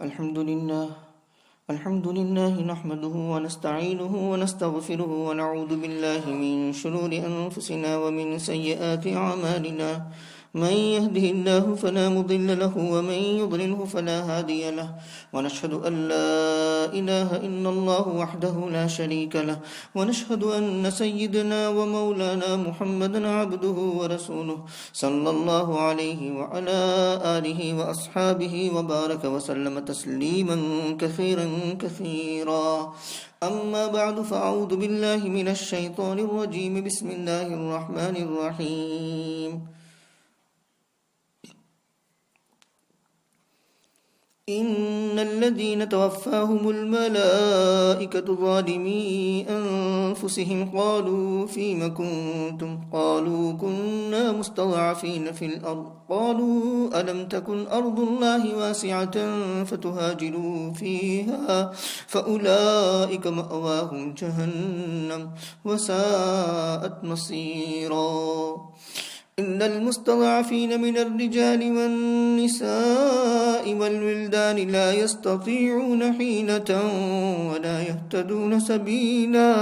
الحمد لله نحمده ونستعينه ونستغفره ونعوذ بالله من شرور أنفسنا ومن سيئات أعمالنا. من يهده الله فلا مضل له ومن يضلله فلا هادي له، ونشهد أن لا إله إلا الله وحده لا شريك له، ونشهد أن سيدنا ومولانا محمدا عبده ورسوله صلى الله عليه وعلى آله وأصحابه وبارك وسلم تسليما كثيرا كثيرا. أما بعد فأعوذ بالله من الشيطان الرجيم. بسم الله الرحمن الرحيم. إن الذين توفاهم الملائكة ظالمي أنفسهم قالوا فيم كنتم؟ قالوا كنا مستضعفين في الأرض. قالوا ألم تكن أرض الله واسعة فتهاجروا فيها فأولئك مأواهم جهنم وساءت مصيرا. إن المستضعفين من الرجال والنساء والولدان لا يستطيعون حيلة ولا يهتدون سبيلا،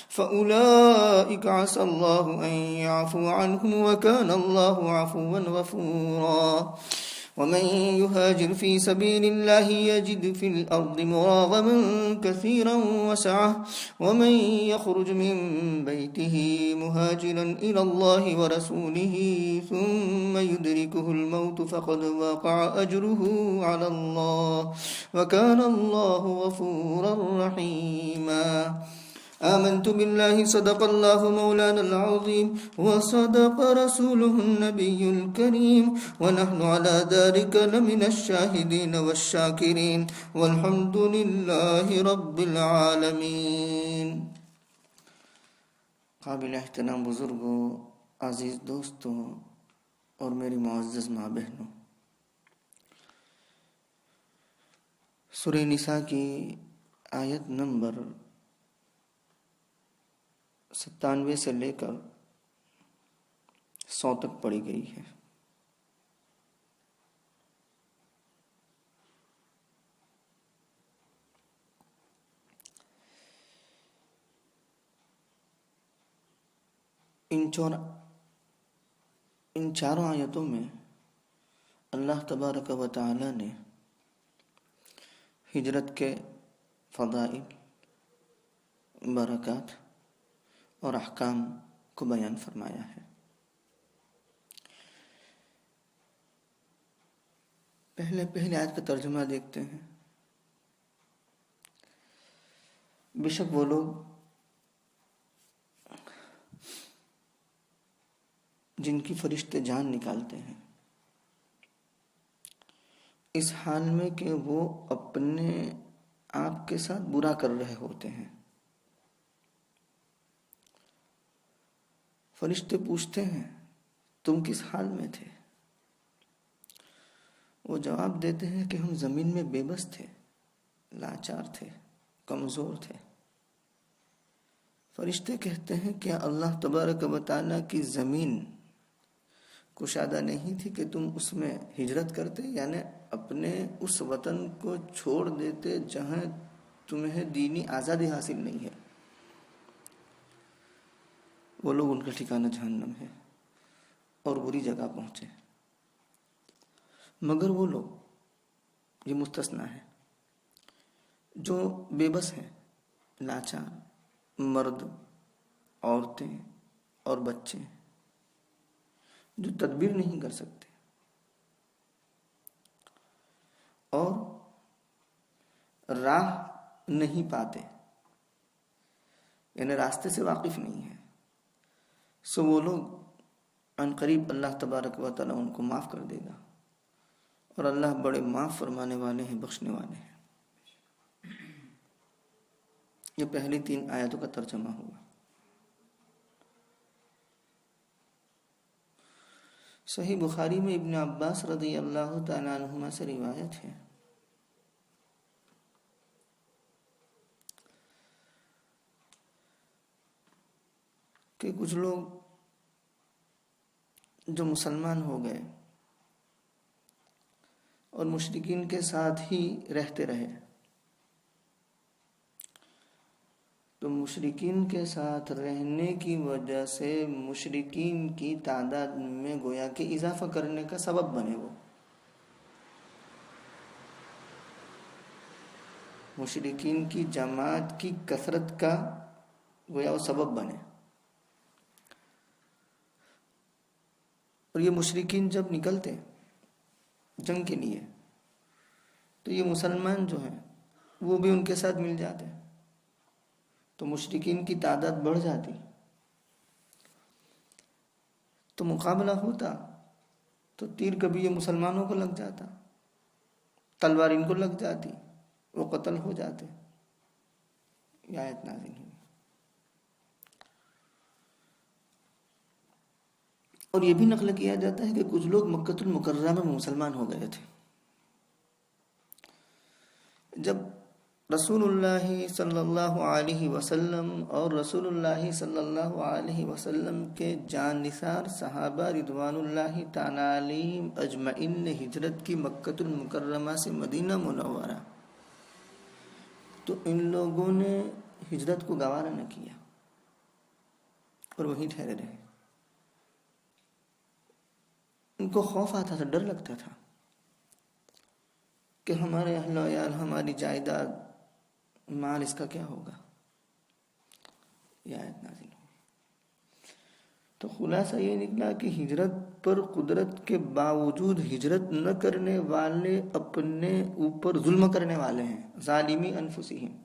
فأولئك عسى الله أن يعفو عنهم وكان الله عفوا غفورا. ومن يهاجر في سبيل الله يجد في الأرض مراغما كثيرا وسعة، ومن يخرج من بيته مهاجرا إلى الله ورسوله ثم يدركه الموت فقد وقع أجره على الله وكان الله غفورا رحيما. آمنت بالله صدق الله مولانا العظيم وصدق رسوله النبي الكريم ونحن على ذلك لمن الشاهدين والشاكرين والحمد لله رب العالمين. قابل احترام بزرگوں، عزیز دوستوں اور میری معزز ماں بہنوں، سورہ نساء کی آیت نمبر 97 سے لے کر 100 تک پڑھی گئی ہے. ان چاروں آیتوں میں اللہ تبارک و تعالی نے ہجرت کے فضائل، برکات اور احکام کو بیان فرمایا ہے. پہلے آیت کا ترجمہ دیکھتے ہیں. بے شک وہ لوگ جن کی فرشتے جان نکالتے ہیں اس حال میں کہ وہ اپنے آپ کے ساتھ برا کر رہے ہوتے ہیں. فرشتے پوچھتے ہیں تم کس حال میں تھے؟ وہ جواب دیتے ہیں کہ ہم زمین میں بے بس تھے، لاچار تھے، کمزور تھے. فرشتے کہتے ہیں کیا اللہ تبارک و تعالیٰ کی زمین کشادہ نہیں تھی کہ تم اس میں ہجرت کرتے، یعنی اپنے اس وطن کو چھوڑ دیتے جہاں تمہیں دینی آزادی حاصل نہیں ہے. وہ لوگ ان کا ٹھکانہ جہنم ہے اور بری جگہ پہنچے. مگر وہ لوگ، یہ مستثنیٰ ہے، جو بے بس ہیں، لاچار، مرد، عورتیں اور بچے، جو تدبیر نہیں کر سکتے اور راہ نہیں پاتے، یعنی راستے سے واقف نہیں ہیں، سو وہ لوگ عن قریب اللہ تبارک و تعالیٰ ان کو معاف کر دے گا، اور اللہ بڑے معاف فرمانے والے ہیں، بخشنے والے ہیں. یہ پہلی 3 آیتوں کا ترجمہ ہوا. صحیح بخاری میں ابن عباس رضی اللہ تعالیٰ عنہما سے روایت ہے کہ کچھ لوگ جو مسلمان ہو گئے اور مشرکین کے ساتھ ہی رہتے رہے. تو مشرکین کے ساتھ رہنے کی وجہ سے مشرکین کی تعداد میں گویا کہ اضافہ کرنے کا سبب بنے. وہ مشرکین کی جماعت کی کثرت کا گویا وہ سبب بنے. اور یہ مشرکین جب نکلتے جنگ کے لیے تو یہ مسلمان جو ہیں وہ بھی ان کے ساتھ مل جاتے، تو مشرکین کی تعداد بڑھ جاتی. تو مقابلہ ہوتا تو تیر کبھی یہ مسلمانوں کو لگ جاتا، تلوار ان کو لگ جاتی، وہ قتل ہو جاتے. یہ آیت نازل ہوئی. اور یہ بھی نقل کیا جاتا ہے کہ کچھ لوگ مکۃ المکرمہ میں مسلمان ہو گئے تھے. جب رسول اللہ صلی اللہ علیہ وسلم اور رسول اللہ صلی اللہ علیہ وسلم کے جان نثار صحابہ رضوان اللہ تعالی علیہم اجمعین نے ہجرت کی مکۃ المکرمہ سے مدینہ منورہ، تو ان لوگوں نے ہجرت کو گوارا نہ کیا اور وہیں ٹھہرے رہے. ان کو خوف آتا تھا، ڈر لگتا تھا کہ ہمارے اہل و عیال، ہماری جائیداد، مال، اس کا کیا ہوگا. یہ آیت نازل ہوئی. تو خلاصہ یہ نکلا کہ ہجرت پر قدرت کے باوجود ہجرت نہ کرنے والے اپنے اوپر ظلم کرنے والے ہیں، ظالمی انفسہم.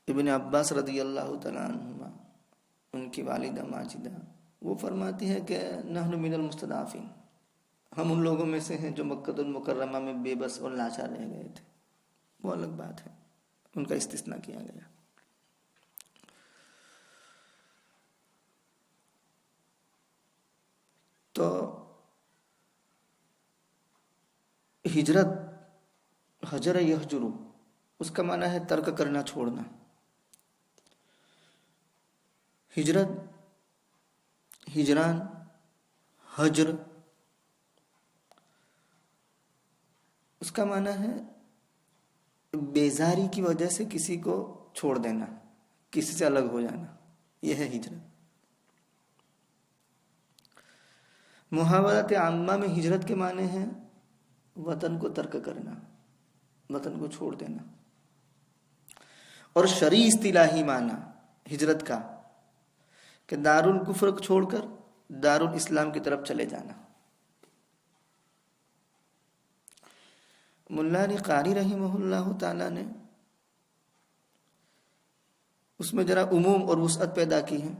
ابن عباس رضی اللہ تعالیٰ عنہما، ان کی والدہ ماجدہ، وہ فرماتی ہے کہ نحن من المستضعفین، ہم ان لوگوں میں سے ہیں جو مکۃ المکرمہ میں بے بس اور لاچار رہ گئے تھے. وہ الگ بات ہے، ان کا استثناء کیا گیا. تو ہجرت، حجر یحجر، اس کا معنی ہے ترک کرنا، چھوڑنا. ہجرت، ہجران، حجر، اس کا معنی ہے بیزاری کی وجہ سے کسی کو چھوڑ دینا، کسی سے الگ ہو جانا. یہ ہے ہجرت. محاورات عامہ میں ہجرت کے معنی ہیں وطن کو ترک کرنا، وطن کو چھوڑ دینا. اور شرعی اصطلاحی معنی ہجرت کا کہ دار الکفر چھوڑ کر دار الاسلام کی طرف چلے جانا. ملا علی قاری رحمہ اللہ تعالیٰ نے اس میں ذرا عموم اور وسعت پیدا کی ہے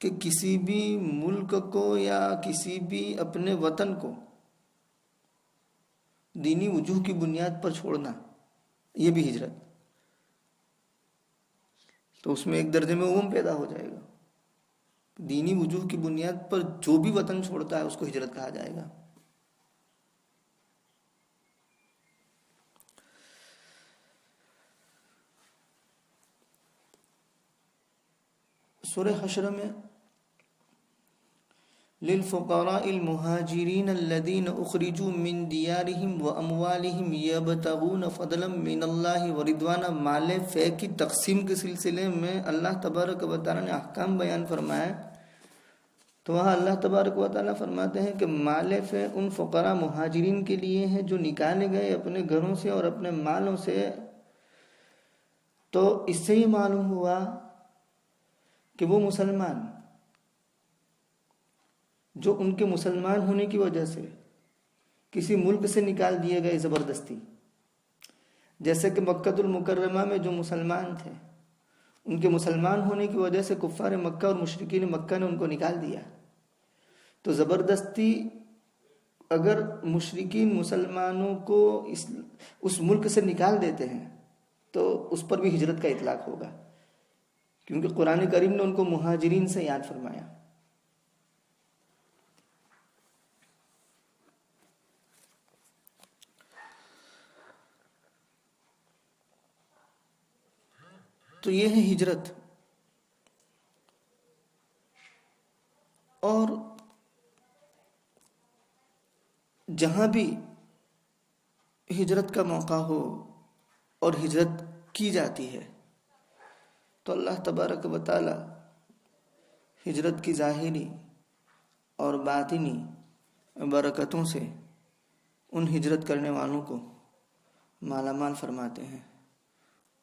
کہ کسی بھی ملک کو یا کسی بھی اپنے وطن کو دینی وجوہ کی بنیاد پر چھوڑنا، یہ بھی ہجرت. تو اس میں ایک درجے میں عموم پیدا ہو جائے گا. دینی وجوہ کی بنیاد پر جو بھی وطن چھوڑتا ہے اس کو ہجرت کہا جائے گا. سورہ حشر میں للفقراء المہاجرین الذین اخرجوا من دیارہم واموالہم یبتغون فضلا من اللہ ورضوانا، مال فے کی تقسیم کے سلسلے میں اللہ تبارک و تعالیٰ نے احکام بیان فرمایا. تو وہاں اللہ تبارک و تعالیٰ فرماتے ہیں کہ مال فے ان فقراء مہاجرین کے لیے ہیں جو نکالے گئے اپنے گھروں سے اور اپنے مالوں سے. تو اس سے ہی معلوم ہوا کہ وہ مسلمان جو ان کے مسلمان ہونے کی وجہ سے کسی ملک سے نکال دیے گئے زبردستی، جیسے کہ مکۃ المکرمہ میں جو مسلمان تھے ان کے مسلمان ہونے کی وجہ سے کفار مکہ اور مشرکین مکہ نے ان کو نکال دیا. تو زبردستی اگر مشرکین مسلمانوں کو اس ملک سے نکال دیتے ہیں تو اس پر بھی ہجرت کا اطلاق ہوگا، کیونکہ قرآن کریم نے ان کو مہاجرین سے یاد فرمایا. تو یہ ہے ہجرت. اور جہاں بھی ہجرت کا موقع ہو اور ہجرت کی جاتی ہے تو اللہ تبارک و تعالی ہجرت کی ظاہری اور باطنی برکتوں سے ان ہجرت کرنے والوں کو مالا مال فرماتے ہیں،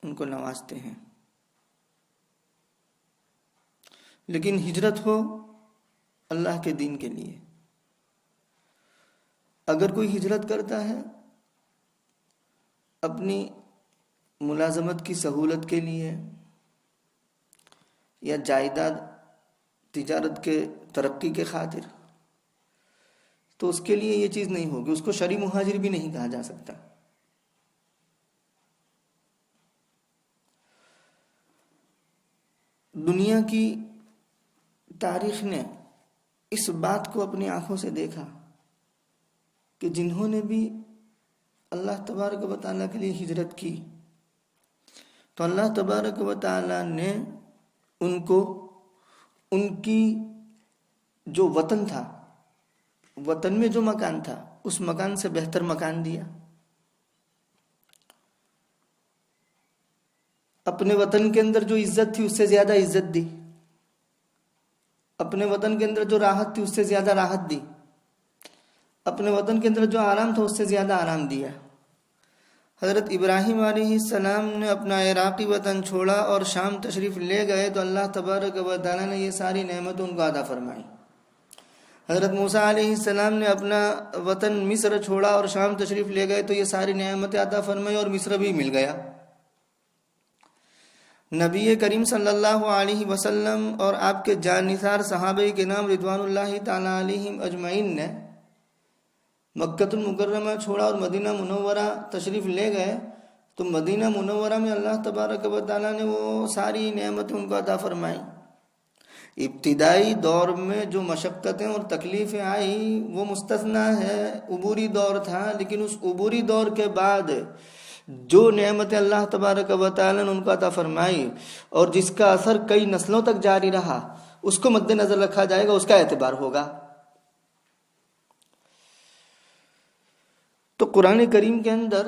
ان کو نوازتے ہیں۔ لیکن ہجرت ہو اللہ کے دین کے لیے۔ اگر کوئی ہجرت کرتا ہے اپنی ملازمت کی سہولت کے لیے یا جائیداد تجارت کے ترقی کے خاطر، تو اس کے لیے یہ چیز نہیں ہوگی، اس کو شرعی مہاجر بھی نہیں کہا جا سکتا۔ دنیا کی تاریخ نے اس بات کو اپنی آنکھوں سے دیکھا کہ جنہوں نے بھی اللہ تبارک و تعالیٰ کے لیے ہجرت کی تو اللہ تبارک و تعالیٰ نے ان کو ان کی جو وطن تھا، وطن میں جو مکان تھا، اس مکان سے بہتر مکان دیا۔ اپنے وطن کے اندر جو عزت تھی اس سے زیادہ عزت دی، اپنے وطن کے اندر جو راحت تھی اس سے زیادہ راحت دی، اپنے وطن کے اندر جو آرام تھا اس سے زیادہ آرام دیا۔ حضرت ابراہیم علیہ السلام نے اپنا عراقی وطن چھوڑا اور شام تشریف لے گئے تو اللہ تبارک و تعالیٰ نے یہ ساری نعمت ان کو عطا فرمائی۔ حضرت موسیٰ علیہ السلام نے اپنا وطن مصر چھوڑا اور شام تشریف لے گئے تو یہ ساری نعمتیں عطا فرمائی اور مصر بھی مل گیا۔ نبی کریم صلی اللہ علیہ وسلم اور آپ کے جانثار صحابہ کرام رضوان اللہ تعالیٰ علیہم اجمعین نے مکۃ المکرمہ چھوڑا اور مدینہ منورہ تشریف لے گئے تو مدینہ منورہ میں اللہ تبارک و تعالیٰ نے وہ ساری نعمتیں ان کو عطا فرمائی۔ ابتدائی دور میں جو مشقتیں اور تکلیفیں آئی وہ مستثنیٰ ہے، عبوری دور تھا، لیکن اس عبوری دور کے بعد جو نعمتیں اللہ تبارک و تعالیٰ نے ان کو عطا فرمائی اور جس کا اثر کئی نسلوں تک جاری رہا، اس کو مد نظر رکھا جائے گا، اس کا اعتبار ہوگا۔ تو قرآن کریم کے اندر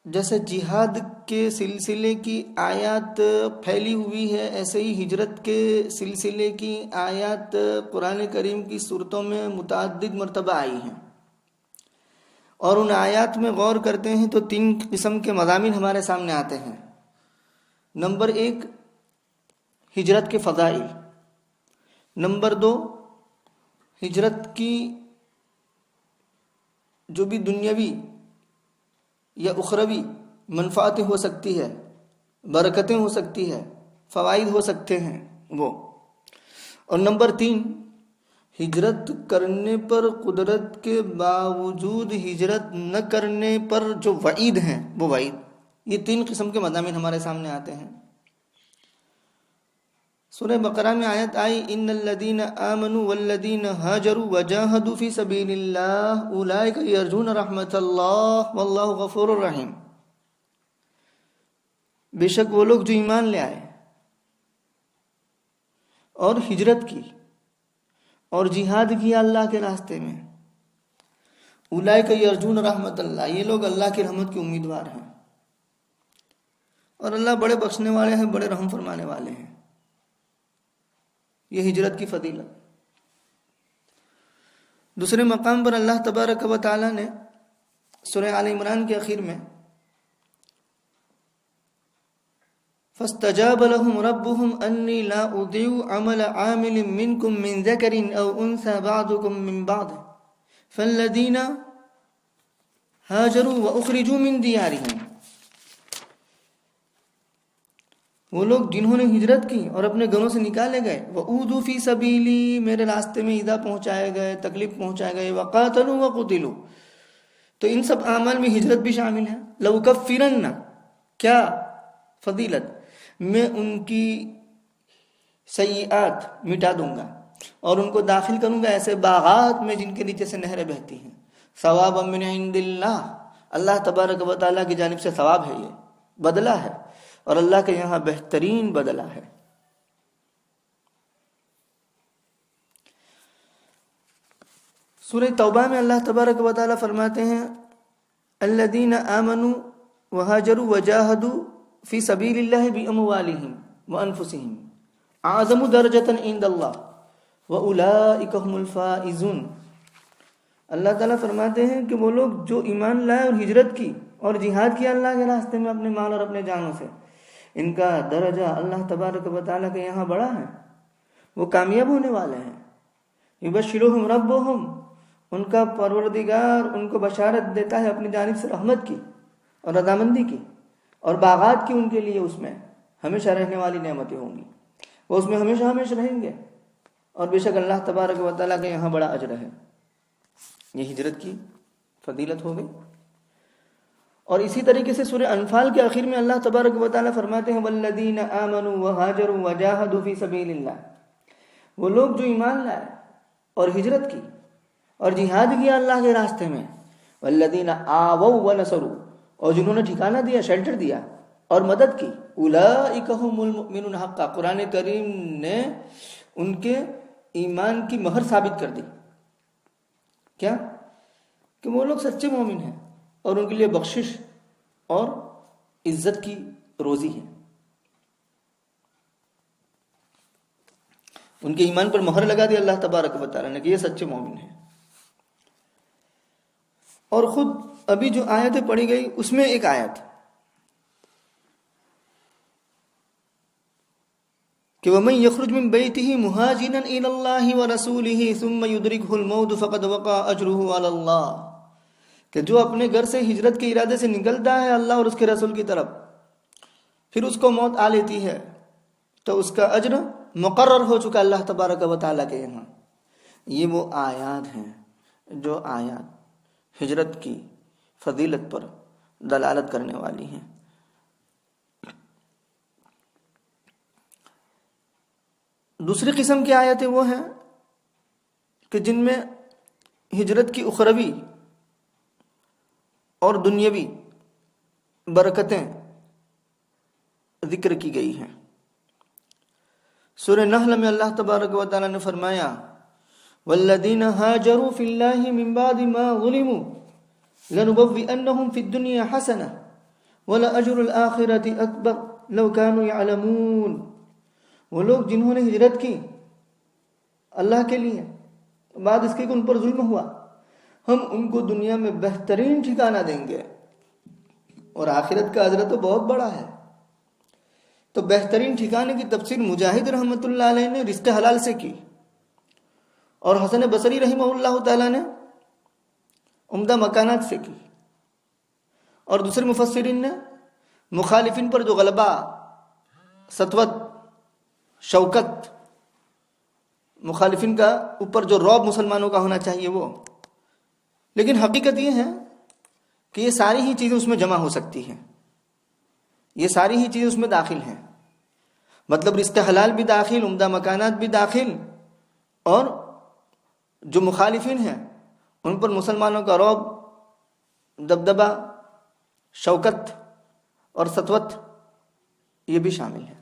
جیسے جہاد کے سلسلے کی آیات پھیلی ہوئی ہے، ایسے ہی ہجرت کے سلسلے کی آیات قرآن کریم کی صورتوں میں متعدد مرتبہ آئی ہیں، اور ان آیات میں غور کرتے ہیں تو 3 قسم کے مضامین ہمارے سامنے آتے ہیں۔ نمبر 1 ہجرت کے فضائل، نمبر 2 ہجرت کی جو بھی دنیاوی یا اخروی منفعتیں ہو سکتی ہے، برکتیں ہو سکتی ہے، فوائد ہو سکتے ہیں وہ، اور نمبر 3 ہجرت کرنے پر قدرت کے باوجود ہجرت نہ کرنے پر جو وعید ہیں وہ وعید۔ یہ 3 قسم کے مضامین ہمارے سامنے آتے ہیں۔ سورہ بقرہ میں آیت آئی ان الذین آمنوا والذین ہاجروا وجاہدوا فی سبیل اللہ اولئک یرجون رحمت اللہ واللہ غفور الرحیم۔ بے شک وہ لوگ جو ایمان لے آئے اور ہجرت کی اور جہاد کیا اللہ کے راستے میں، اولئک یرجون رحمت اللہ، یہ لوگ اللہ کی رحمت کے امیدوار ہیں، اور اللہ بڑے بخشنے والے ہیں، بڑے رحم فرمانے والے ہیں۔ یہ ہجرت کی فضیلت۔ دوسرے مقام پر اللہ تبارک و تعالیٰ نے سورہ آل عمران کے اخیر میں فَاسْتَجَابَ لَهُمْ رَبُّهُمْ أَنِّي لَا أُضِيعُ عَمَلَ عَامِلٍ مِّنْكُمْ مِّنْ ذَكَرٍ أَوْ أُنثَىٰ بَعْضُكُم مِّن بَعْضٍ فَالَّذِينَ هَاجَرُوا وَأُخْرِجُوا مِن دِيَارِهِمْ، وہ لوگ جنہوں نے ہجرت کی اور اپنے گھروں سے نکالے گئے، وَأُوذُوا فِي سَبِيلِي، میرے راستے میں ایذا پہنچائے گئے، تکلیف پہنچائے گئے، وَقَاتَلُوا وَقُتِلُوا، تو ان سب اعمال میں ہجرت بھی شامل ہے۔ لَأُكَفِّرَنَّ، کیا فضیلت، میں ان کی سیئات مٹا دوں گا اور ان کو داخل کروں گا ایسے باغات میں جن کے نیچے سے نہریں بہتی ہیں، ثوابا من عند اللہ، اللہ تبارک و تعالیٰ کی جانب سے ثواب ہے، یہ بدلہ ہے، اور اللہ کے یہاں بہترین بدلہ ہے۔ سورہ توبہ میں اللہ تبارک و تعالیٰ فرماتے ہیں الذین آمنوا وہاجروا وجاہدوا فی سبیل اللہ باموالہم وانفسہم اعظم درجۃ عند اللہ واولئک هم الفائزون۔ اللہ تعالیٰ فرماتے ہیں کہ وہ لوگ جو ایمان لائے اور ہجرت کی اور جہاد کیا اللہ کے راستے میں اپنے مال اور اپنے جانوں سے، ان کا درجہ اللہ تبارک و تعالیٰ کے یہاں بڑا ہے، وہ کامیاب ہونے والے ہیں۔ یبشرہم ربہم، ان کا پروردگار ان کو بشارت دیتا ہے اپنی جانب سے رحمت کی اور رضامندی کی اور باغات کی، ان کے لیے اس میں ہمیشہ رہنے والی نعمتیں ہوں گی، وہ اس میں ہمیشہ ہمیشہ رہیں گے، اور بے شک اللہ تبارک و تعالیٰ کے یہاں بڑا اجر ہے۔ یہ ہجرت کی فضیلت ہو گئی۔ اور اسی طریقے سے سورہ انفال کے آخر میں اللہ تبارک و تعالیٰ فرماتے ہیں والذین آمنوا وہاجروا وجاہدوا فی سبیل اللہ، وہ لوگ جو ایمان لائے اور ہجرت کی اور جہاد کیا اللہ کے راستے میں، والذین آووا ونصروا، اور جنہوں نے ٹھکانہ دیا، شیلٹر دیا اور مدد کی، اولئک هم المؤمنون حقا، قرآن کریم نے ان کے ایمان کی مہر ثابت کر دی۔ کیا؟ کہ وہ لوگ سچے مومن ہیں اور ان کے لیے بخشش اور عزت کی روزی ہے، ان کے ایمان پر مہر لگا دی اللہ تبارک و تعالیٰ نے کہ یہ سچے مومن ہیں۔ اور خود ابھی جو آیتیں پڑھی گئی اس میں ایک آیت کہ وَمَن يَخْرُجْ مِن بَيْتِهِ مُهَاجِرًا إِلَى اللَّهِ وَرَسُولِهِ ثُمَّ يُدْرِكْهُ الْمَوْتُ فَقَدْ وَقَعَ أَجْرُهُ عَلَى اللَّهِ، کہ جو اپنے گھر سے ہجرت کے ارادے سے نکلتا ہے اللہ اور اس کے رسول کی طرف، پھر اس کو موت آ لیتی ہے تو اس کا اجر مقرر ہو چکا اللہ تبارک و تعالیٰ کے یہاں۔ یہ وہ آیات ہیں جو آیات ہجرت کی فضیلت پر دلالت کرنے والی ہیں۔ دوسری قسم کی آیتیں وہ ہیں کہ جن میں ہجرت کی اخروی اور دنیاوی برکتیں ذکر کی گئی ہیں۔ سورہ نحل میں اللہ تبارک و تعالیٰ نے فرمایا والذین ہاجروا فی اللہ من بعد ما ظلموا لنبوئنہم فی الدنیا حسنہ ولأجر الآخرۃ اکبر لو کانوا یعلمون، وہ لوگ جنہوں نے ہجرت کی اللہ کے لیے بعد اس کے کہ ان پر ظلم ہوا، ہم ان کو دنیا میں بہترین ٹھکانہ دیں گے، اور آخرت کا اجر تو بہت بڑا ہے۔ تو بہترین ٹھکانے کی تفسیر مجاہد رحمۃ اللہ علیہ نے رزق حلال سے کی، اور حسن بصری رحمہ اللہ تعالیٰ نے عمدہ مکانات سے کی، اور دوسرے مفسرین نے مخالفین پر جو غلبہ، سطوت، شوکت، مخالفین کا اوپر جو رعب مسلمانوں کا ہونا چاہیے وہ، لیکن حقیقت یہ ہے کہ یہ ساری ہی چیزیں اس میں جمع ہو سکتی ہیں، یہ ساری ہی چیزیں اس میں داخل ہیں، مطلب رزق حلال بھی داخل، عمدہ مکانات بھی داخل، اور جو مخالفین ہیں ان پر مسلمانوں کا رعب، دبدبہ، شوکت اور سطوت یہ بھی شامل ہے۔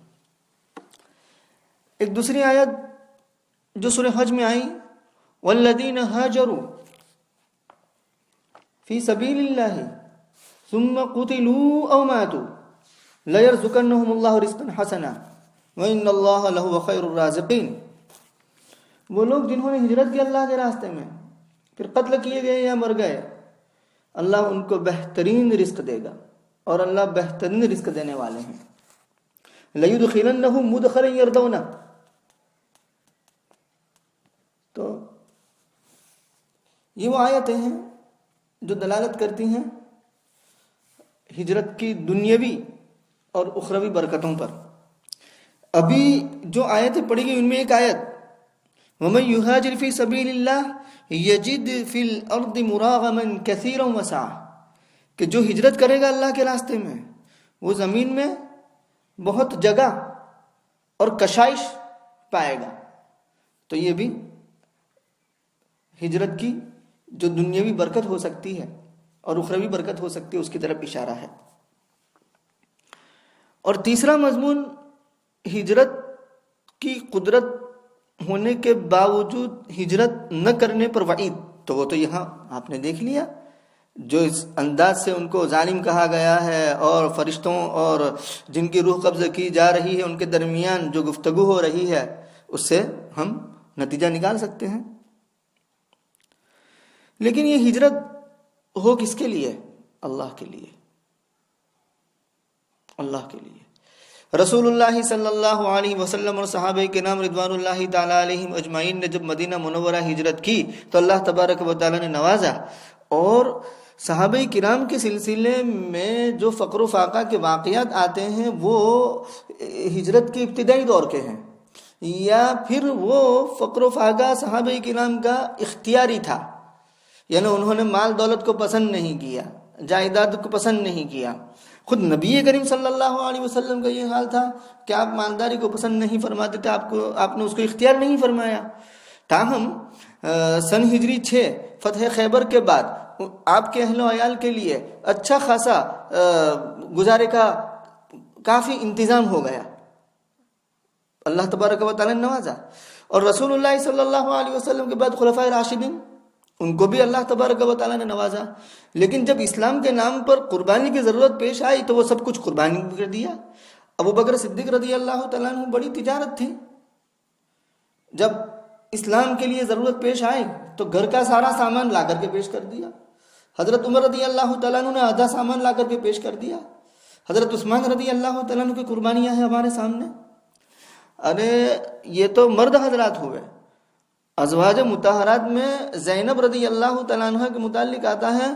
ایک دوسری آیت جو سورہ حج میں آئی والذین ہاجروا فی سبیل اللہ ثم قتلوا او ماتوا لیرزقنہم اللہ رزقا حسنا وان اللہ لہو خیر الرازقین، وہ لوگ جنہوں نے ہجرت کی اللہ کے راستے میں پھر قتل کیے گئے یا مر گئے، اللہ ان کو بہترین رزق دے گا، اور اللہ بہترین رزق دینے والے ہیں۔ لیدخلنہم مدخلا یرضونہ، تو یہ وہ آیتیں ہیں جو دلالت کرتی ہیں ہجرت کی دنیاوی اور اخروی برکتوں پر۔ ابھی جو آیتیں پڑھی گئی ان میں ایک آیت وَمَن يُهَاجِرْ فِي سَبِيلِ اللَّهِ يَجِدْ فِي الْأَرْضِ مُرَاغَمًا كَثِيرًا وَسَعًا، کہ جو ہجرت کرے گا اللہ کے راستے میں وہ زمین میں بہت جگہ اور کشائش پائے گا۔ تو یہ بھی ہجرت کی جو دنیاوی برکت ہو سکتی ہے اور اخروی برکت ہو سکتی ہے اس کی طرف اشارہ ہے۔ اور تیسرا مضمون ہجرت کی قدرت ہونے کے باوجود ہجرت نہ کرنے پر وعید، تو وہ تو یہاں آپ نے دیکھ لیا، جو اس انداز سے ان کو ظالم کہا گیا ہے، اور فرشتوں اور جن کی روح قبض کی جا رہی ہے ان کے درمیان جو گفتگو ہو رہی ہے، اس سے ہم نتیجہ نکال سکتے ہیں۔ لیکن یہ ہجرت ہو کس کے لیے؟ اللہ کے لیے، اللہ کے لیے۔ رسول اللہ صلی اللہ علیہ وسلم اور صحابہ کرام رضوان اللہ تعالی علیہم اجمعین نے جب مدینہ منورہ ہجرت کی تو اللہ تبارک و تعالی نے نوازا، اور صحابہ کرام کے سلسلے میں جو فقر و فاقہ کے واقعات آتے ہیں وہ ہجرت کے ابتدائی دور کے ہیں، یا پھر وہ فقر و فاقہ صحابہ کرام کا اختیاری تھا، یعنی انہوں نے مال دولت کو پسند نہیں کیا، جائیداد کو پسند نہیں کیا۔ خود نبی کریم صلی اللہ علیہ وسلم کا یہ حال تھا کہ آپ مالداری کو پسند نہیں فرماتے تھے، آپ نے اس کو اختیار نہیں فرمایا۔ تاہم سن ہجری 6 فتح خیبر کے بعد آپ کے اہل و عیال کے لیے اچھا خاصا گزارے کا کافی انتظام ہو گیا، اللہ تبارک و تعالی نے نوازا۔ اور رسول اللہ صلی اللہ علیہ وسلم کے بعد خلفائے راشدین، ان کو بھی اللہ تبارک و تعالی نے نوازا۔ لیکن جب اسلام کے نام پر قربانی کی ضرورت پیش آئی تو وہ سب کچھ قربانی کر دیا۔ ابو بکر صدیق رضی اللہ تعالیٰ عنہ بڑی تجارت تھی، جب اسلام کے لیے ضرورت پیش آئی تو گھر کا سارا سامان لا کر کے پیش کر دیا۔ حضرت عمر رضی اللہ تعالیٰ عنہ نے آدھا سامان لا کر کے پیش کر دیا۔ حضرت عثمان رضی اللہ تعالیٰ عنہ کی قربانیاں ہیں ہمارے سامنے۔ ارے یہ تو مرد حضرات ہوئے۔ ازواج مطہرات میں زینب رضی اللہ تعالیٰ عنہ کے متعلق آتا ہے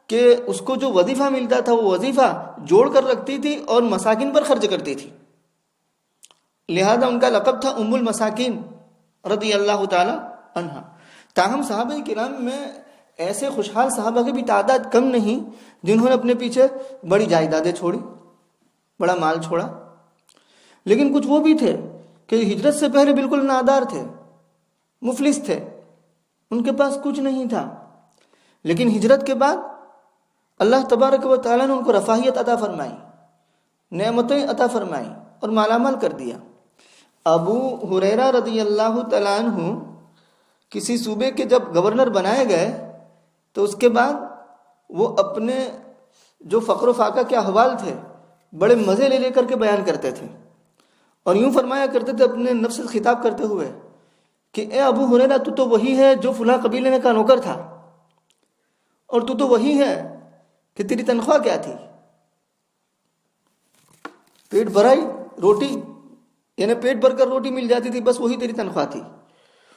کہ اس کو جو وظیفہ ملتا تھا وہ وظیفہ جوڑ کر رکھتی تھی اور مساکین پر خرچ کرتی تھی، لہذا ان کا لقب تھا ام المساکین رضی اللہ تعالی عنہ۔ تاہم صحابہ کرام میں ایسے خوشحال صحابہ کی بھی تعداد کم نہیں جنہوں نے اپنے پیچھے بڑی جائیدادیں چھوڑی، بڑا مال چھوڑا۔ لیکن کچھ وہ بھی تھے کہ ہجرت سے پہلے بالکل نادار تھے، مفلس تھے، ان کے پاس کچھ نہیں تھا، لیکن ہجرت کے بعد اللہ تبارک و تعالیٰ نے ان کو رفاہیت عطا فرمائی، نعمتیں عطا فرمائی اور مالا مال کر دیا۔ ابو ہریرہ رضی اللہ تعالیٰ عنہ کسی صوبے کے جب گورنر بنائے گئے تو اس کے بعد وہ اپنے جو فقر و فاقہ کے احوال تھے بڑے مزے لے کر کے بیان کرتے تھے، اور یوں فرمایا کرتے تھے اپنے نفس سے خطاب کرتے ہوئے کہ اے ابو ہریرہ، تو وہی ہے جو فلاں قبیلے میں کا نوکر تھا، اور تو وہی ہے کہ تیری تنخواہ کیا تھی؟ پیٹ بھرائی روٹی، یعنی پیٹ بھر کر روٹی مل جاتی تھی، بس وہی تیری تنخواہ تھی۔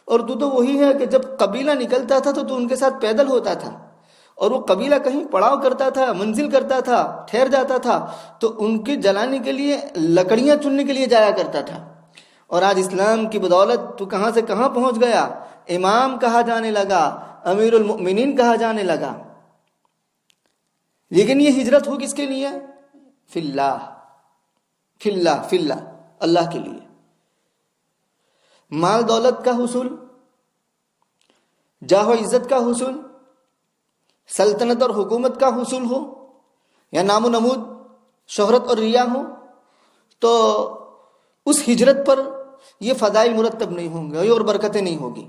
اور تو وہی ہے کہ جب قبیلہ نکلتا تھا تو ان کے ساتھ پیدل ہوتا تھا، اور وہ قبیلہ کہیں پڑاؤ کرتا تھا، منزل کرتا تھا، ٹھہر جاتا تھا تو ان کے جلانے کے لیے لکڑیاں چننے کے لیے جایا کرتا تھا۔ اور آج اسلام کی بدولت تو کہاں سے کہاں پہنچ گیا، امام کہا جانے لگا، امیر المؤمنین کہا جانے لگا۔ لیکن یہ ہجرت ہو کس کے لیے؟ فی اللہ، فی اللہ، فی اللہ، اللہ کے لیے۔ مال دولت کا حصول، جاہ و عزت کا حصول، سلطنت اور حکومت کا حصول ہو، یا نام و نمود، شہرت اور ریا ہو، تو اس ہجرت پر یہ فضائل مرتب نہیں ہوں گے اور برکتیں نہیں ہوگی۔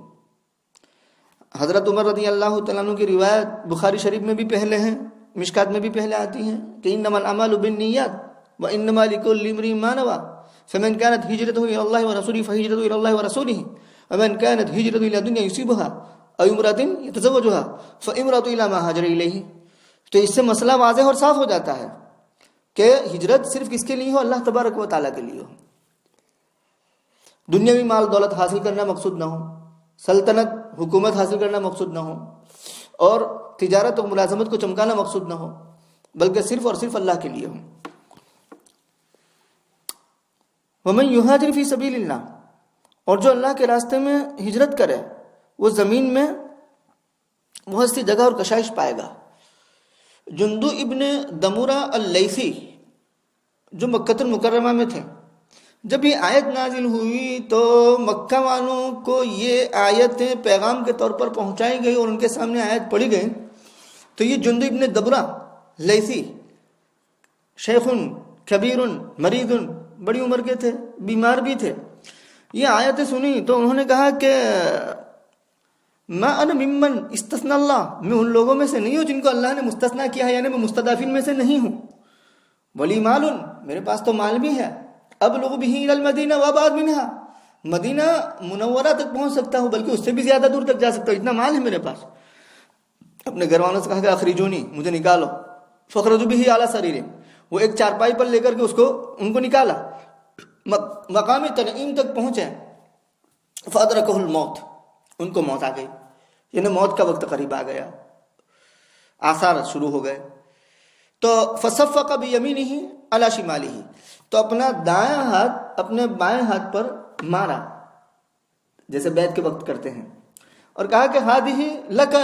حضرت عمر رضی اللہ تعالیٰ عنہ کی روایت بخاری شریف میں بھی پہلے ہیں، مشکات میں بھی پہلے آتی ہیں کہ انما الاعمال بالنیات وانما لکل امرئ ما نوى فمن كانت هجرته الى الله ورسوله فهجرته الى الله ورسوله ومن كانت هجرته الى دنيا يصيبها او امرأة يتزوجها فامرأة الى ما هاجر اليه۔ تو اس سے مسئلہ واضح اور صاف ہو جاتا ہے کہ ہجرت صرف کس کے لیے ہو؟ اللہ تبارک و تعالیٰ کے لیے ہو۔ دنیاوی مال دولت حاصل کرنا مقصود نہ ہو، سلطنت حکومت حاصل کرنا مقصود نہ ہو، اور تجارت و ملازمت کو چمکانا مقصود نہ ہو، بلکہ صرف اور صرف اللہ کے لیے ہو۔ وَمَن يُهَاجِرْ فِي سَبِيلِ اللَّهِ، اور جو اللہ کے راستے میں ہجرت کرے وہ زمین میں بہت سی جگہ اور کشائش پائے گا۔ جندو ابن دمورہ اللیثی جو مکہ المکرمہ میں تھے، جب یہ آیت نازل ہوئی تو مکہ والوں کو یہ آیتیں پیغام کے طور پر پہنچائی گئی اور ان کے سامنے آیت پڑھی گئی، تو یہ جندو ابن دمورہ لیثی شیخ کبیر مریض، بڑی عمر کے تھے، بیمار بھی تھے، یہ آیتیں سنی تو انہوں نے کہا کہ ما انا ممن استثنى اللہ، میں ان لوگوں میں سے نہیں ہوں جن کو اللہ نے مستثنیٰ کیا ہے، یعنی میں مستضعفین میں سے نہیں ہوں. ولی مال، میرے پاس تو مال بھی ہے. ابلغ به الى المدینہ وابعد منها، مدینہ منورہ تک پہنچ سکتا ہوں، بلکہ اس سے بھی زیادہ دور تک جا سکتا ہوں، اتنا مال ہے میرے پاس. اپنے گھر والوں سے کہا کہ اخرجونی، مجھے نکالو. فخرجوا به على سریر، وہ ایک چارپائی پر لے کر کے ان کو نکالا. مقام تنعیم تک پہنچے. فادرکہ الموت، ان کو موت آ گئی، یعنی موت کا وقت قریب آ گیا، آثار شروع ہو گئے. تو فصفق بیمینہ علی شمالہ، تو اپنا دایاں ہاتھ اپنے بائیں ہاتھ پر مارا، جیسے بیعت کے وقت کرتے ہیں، اور کہا کہ ہذہ لک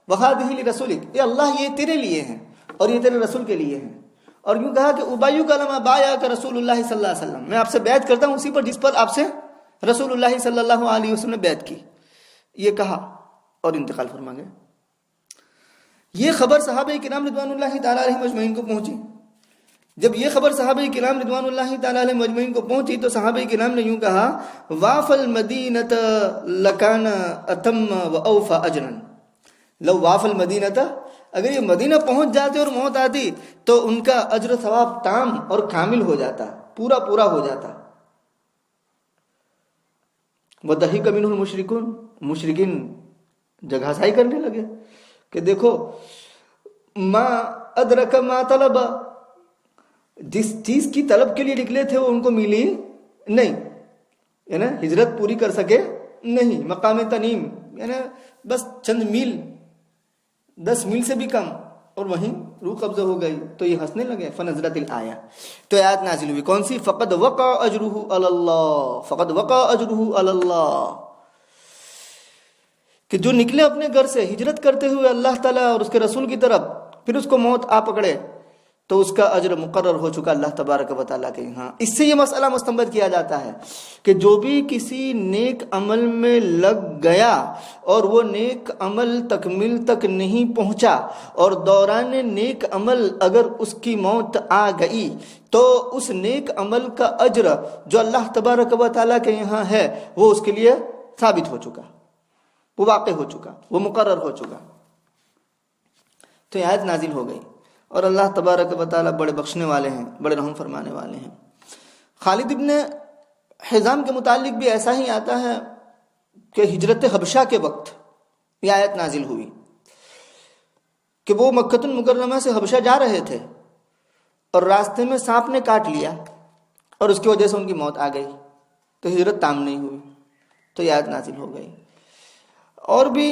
وہذہ لرسولک، یہ اللہ یہ تیرے لیے ہیں اور یہ تیرے رسول کے لیے ہیں. اور یوں کہا کہ ابایعک لما بایعک رسول اللہ صلی اللہ علیہ وسلم، میں آپ سے بیعت کرتا ہوں اسی پر جس پر آپ سے رسول اللہ صلی اللہ علیہ وسلم نے بیعت کی. یہ کہا اور انتقال فرما گئے. یہ خبر صحابہ کرام رضوان اللہ تعالی علیہم اجمعین کو پہنچی. جب یہ خبر صحابہ کرام رضوان اللہ تعالی علیہم اجمعین کو پہنچی تو صحابہ کرام نے یوں کہا، واف المدینۃ لکان اتم واوفى اجرا. لو واف المدینۃ، اگر یہ مدینہ پہنچ جاتے اور موت آتی تو ان کا اجر و ثواب تام اور کامل ہو جاتا، پورا پورا ہو جاتا. وضحک منہ المشرکون، مشرکین جگہ سائی کرنے لگے کہ دیکھو، ما ادرک ما طلب، جس چیز کی طلب کے لیے نکلے تھے وہ ان کو ملی نہیں، یعنی ہجرت پوری کر سکے نہیں. مقام تنیم یعنی بس چند میل، 10 میل سے بھی کم، اور وہیں روح قبضہ ہو گئی. تو یہ ہنسنے لگے. فنزلت الآیہ، تو آیات نازل ہوئی. کون سی؟ فقد وقع اجرہ علی اللہ، فقد وقع اجرہ علی اللہ، کہ جو نکلے اپنے گھر سے ہجرت کرتے ہوئے اللہ تعالیٰ اور اس کے رسول کی طرف، پھر اس کو موت آ پکڑے تو اس کا اجر مقرر ہو چکا اللہ تبارک و تعالیٰ کے یہاں. اس سے یہ مسئلہ مستنبط کیا جاتا ہے کہ جو بھی کسی نیک عمل میں لگ گیا اور وہ نیک عمل تکمیل تک نہیں پہنچا، اور دوران نیک عمل اگر اس کی موت آ گئی تو اس نیک عمل کا اجر جو اللہ تبارک و تعالیٰ کے یہاں ہے وہ اس کے لیے ثابت ہو چکا، وہ واقع ہو چکا، وہ مقرر ہو چکا. تو یہ آیت نازل ہو گئی. اور اللہ تبارک و تعالیٰ بڑے بخشنے والے ہیں، بڑے رحم فرمانے والے ہیں. خالد ابن حزام کے متعلق بھی ایسا ہی آتا ہے کہ ہجرت حبشہ کے وقت یہ آیت نازل ہوئی کہ وہ مکہ المکرمہ سے حبشہ جا رہے تھے اور راستے میں سانپ نے کاٹ لیا اور اس کی وجہ سے ان کی موت آ گئی، تو ہجرت تام نہیں ہوئی، تو یہ آیت نازل ہو گئی. اور بھی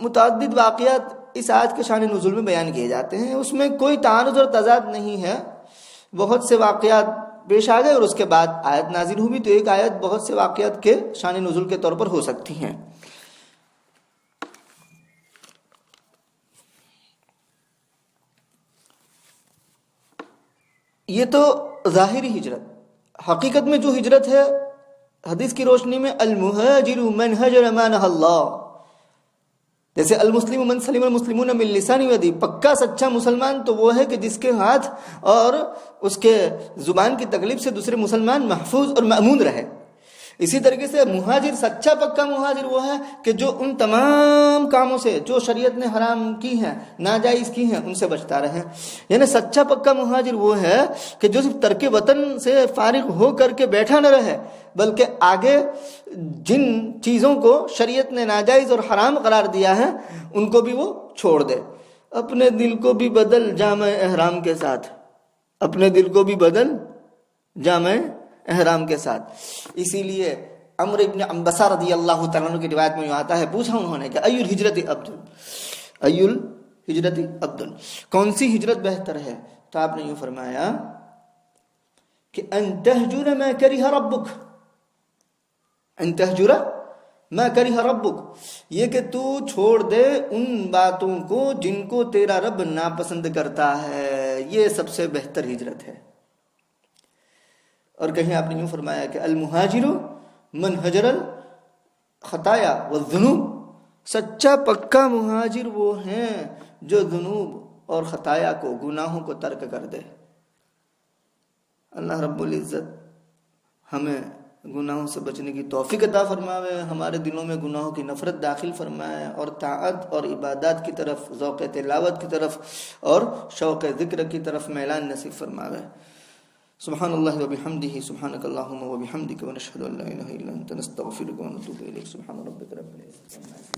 متعدد واقعات اس آیت کے شان نزول میں بیان کیے جاتے ہیں، اس میں کوئی تعارض اور تضاد نہیں ہے. بہت سے واقعات پیش آ گئے اور اس کے بعد آیت نازل ہوئی، تو ایک آیت بہت سے واقعات کے شان نزول کے طور پر ہو سکتی ہیں. یہ تو ظاہری ہجرت. حقیقت میں جو ہجرت ہے حدیث کی روشنی میں، المہاجر من ہجر ما نہى اللہ، جیسے المسلم من سلم المسلمون من لسانہ ویدہ، پکا سچا مسلمان تو وہ ہے کہ جس کے ہاتھ اور اس کے زبان کی تکلیف سے دوسرے مسلمان محفوظ اور مأمون رہے. اسی طریقے سے مہاجر، سچا پکا مہاجر وہ ہے کہ جو ان تمام کاموں سے جو شریعت نے حرام کی ہیں، ناجائز کی ہیں، ان سے بچتا رہے. یعنی سچا پکا مہاجر وہ ہے کہ جو صرف ترک وطن سے فارغ ہو کر کے بیٹھا نہ رہے، بلکہ آگے جن چیزوں کو شریعت نے ناجائز اور حرام قرار دیا ہے ان کو بھی وہ چھوڑ دے. اپنے دل کو بھی بدل جامع احرام کے ساتھ، اپنے دل کو بھی بدل جامع احرام کے ساتھ. اسی لیے عمرو ابن عنبسہ رضی اللہ تعالیٰ عنہ کی روایت میں آتا ہے، پوچھا انہوں نے کہ ای الہجرت افضل، ای الہجرت افضل، کون سی ہجرت بہتر ہے؟ تو آپ نے یوں فرمایا کہ ان تہجر ما کرہ ربک، ان تہجر ما کرہ ربک، یہ کہ تو چھوڑ دے ان باتوں کو جن کو تیرا رب ناپسند کرتا ہے، یہ سب سے بہتر ہجرت ہے. اور کہیں آپ نے یوں فرمایا کہ المہاجر من حجر الخطایا والذنوب، سچا پکا مہاجر وہ ہیں جو ذنوب اور خطایا کو، گناہوں کو ترک کر دے. اللہ رب العزت ہمیں گناہوں سے بچنے کی توفیق عطا فرماوے، ہمارے دلوں میں گناہوں کی نفرت داخل فرمائے اور طاعت اور عبادات کی طرف، ذوق تلاوت کی طرف اور شوق ذکر کی طرف میلان نصیب فرماوے۔ سبحان اللہ و بحمدہ، سبحانک اللہم و بحمدک، ونشہد ان لا الہ الا انت، نستغفرک و نتوب الیک۔ سبحان ربک رب العزۃ عما یصفون۔